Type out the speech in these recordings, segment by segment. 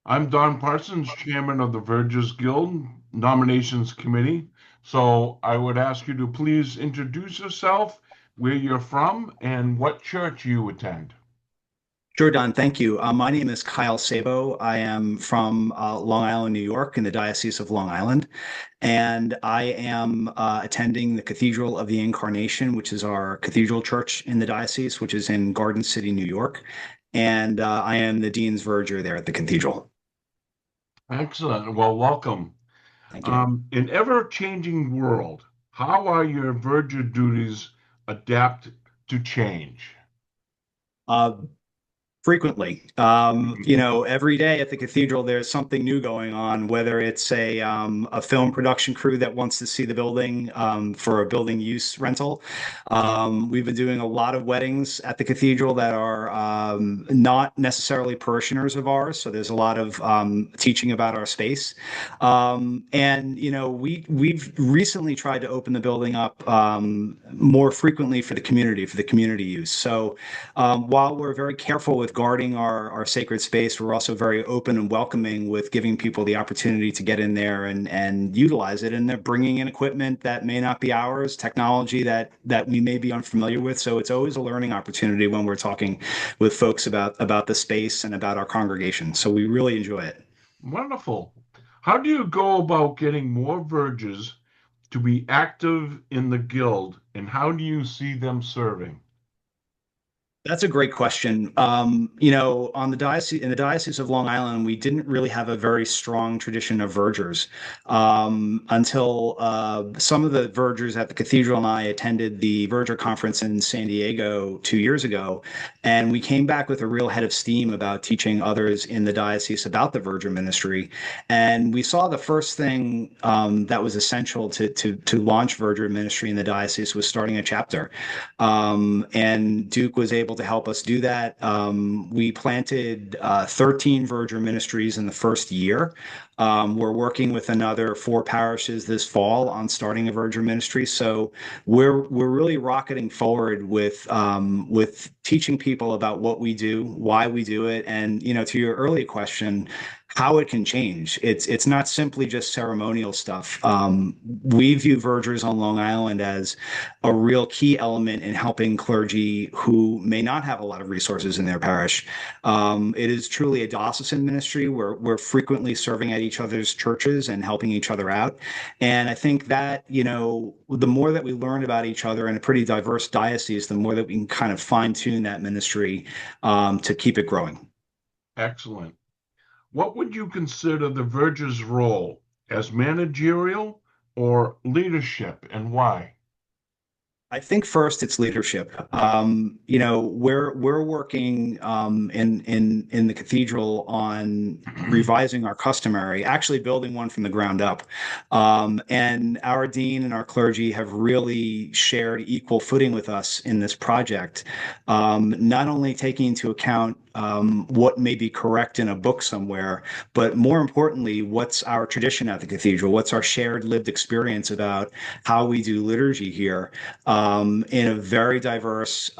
I'm Don Parsons, Chairman of the Vergers Guild Nominations Committee. So I would ask you to please introduce yourself, where you're from, and what church you attend. Sure, Don. Thank you. My name is Kyle Sabo. I am from Long Island, New York, in the Diocese of Long Island, and I am attending the Cathedral of the Incarnation, which is our cathedral church in the diocese, which is in Garden City, New York. And I am the Dean's Verger there at the cathedral. Excellent. Well, welcome. Thank you. In ever-changing world, how are your Verger duties adapt to change? Uh, Frequently. Every day at the cathedral, there's something new going on, whether it's a film production crew that wants to see the building for a building use rental. We've been doing a lot of weddings at the cathedral that are not necessarily parishioners of ours. So there's a lot of teaching about our space. We've recently tried to open the building up more frequently for the community use. So while we're very careful with guarding our sacred space, we're also very open and welcoming with giving people the opportunity to get in there and utilize it. And they're bringing in equipment that may not be ours, technology that we may be unfamiliar with. So it's always a learning opportunity when we're talking with folks about the space and about our congregation. So we really enjoy it. Wonderful. How do you go about getting more Vergers to be active in the guild, and how do you see them serving? That's a great question. On the diocese in the Diocese of Long Island, we didn't really have a very strong tradition of vergers until some of the vergers at the cathedral and I attended the Verger conference in San Diego 2 years ago, and we came back with a real head of steam about teaching others in the diocese about the Verger ministry. And we saw the first thing that was essential to launch Verger ministry in the diocese was starting a chapter. And Duke was able to help us do that. We planted 13 Verger ministries in the first year. We're working with another four parishes this fall on starting a Verger ministry. So we're really rocketing forward with teaching people about what we do, why we do it, and to your earlier question, how it can change. It's not simply just ceremonial stuff. We view vergers on Long Island as a real key element in helping clergy who may not have a lot of resources in their parish. It is truly a diocesan ministry where we're frequently serving at each other's churches and helping each other out. And I think that, the more that we learn about each other in a pretty diverse diocese, the more that we can kind of fine tune that ministry to keep it growing. Excellent. What would you consider the Verger's role as managerial or leadership, and why? I think first it's leadership. We're working in the cathedral on revising our customary, actually building one from the ground up. And our dean and our clergy have really shared equal footing with us in this project, not only taking into account what may be correct in a book somewhere, but more importantly, what's our tradition at the cathedral? What's our shared lived experience about how we do liturgy here? In a very diverse,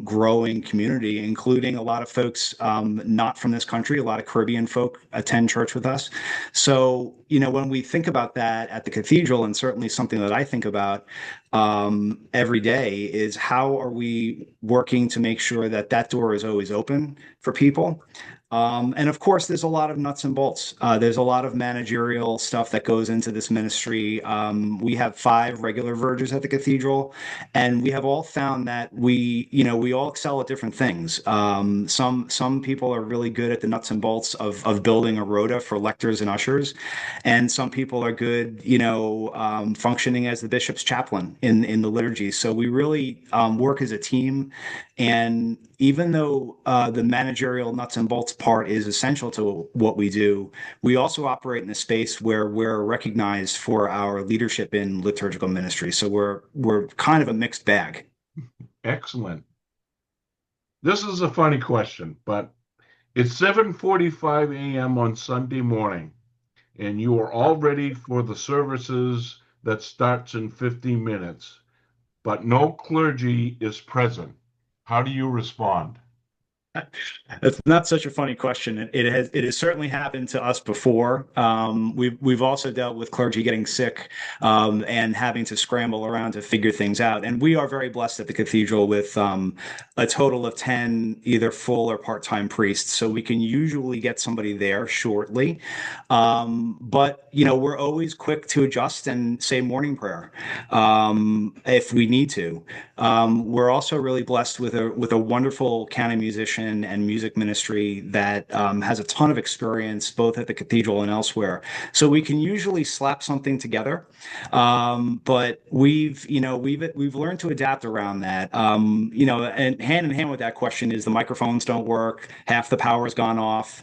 growing community, including a lot of folks not from this country. A lot of Caribbean folk attend church with us. So, when we think about that at the cathedral, and certainly something that I think about every day, is how are we working to make sure that that door is always open for people? And of course, there's a lot of nuts and bolts. There's a lot of managerial stuff that goes into this ministry. We have five regular vergers at the cathedral, and we have all found that we all excel at different things. Some people are really good at the nuts and bolts of building a rota for lectors and ushers, and some people are good, functioning as the bishop's chaplain in the liturgy. So we really work as a team, and even though the managerial nuts and bolts part is essential to what we do, we also operate in a space where we're recognized for our leadership in liturgical ministry. So we're kind of a mixed bag. Excellent. This is a funny question, but it's 7:45 a.m. on Sunday morning, and you are all ready for the services that starts in 50 minutes, but no clergy is present. How do you respond? It's not such a funny question. It has certainly happened to us before. We've also dealt with clergy getting sick, and having to scramble around to figure things out. And we are very blessed at the cathedral with a total of 10 either full or part-time priests. So we can usually get somebody there shortly. But we're always quick to adjust and say morning prayer, if we need to. We're also really blessed with a wonderful canon musician and music ministry that has a ton of experience both at the cathedral and elsewhere. So we can usually slap something together, but we've learned to adapt around that. And hand in hand with that question is the microphones don't work, half the power's gone off.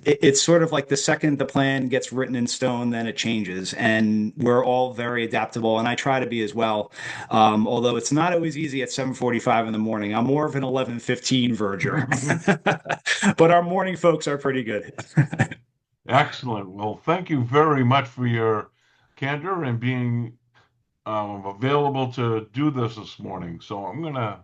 It's sort of like the second the plan gets written in stone, then it changes. And we're all very adaptable, and I try to be as well. Although it's not always easy at 7:45 in the morning. I'm more of an 11:15 verger. But our morning folks are pretty good. Excellent. Well, thank you very much for your candor and being available to do this morning. So I'm going to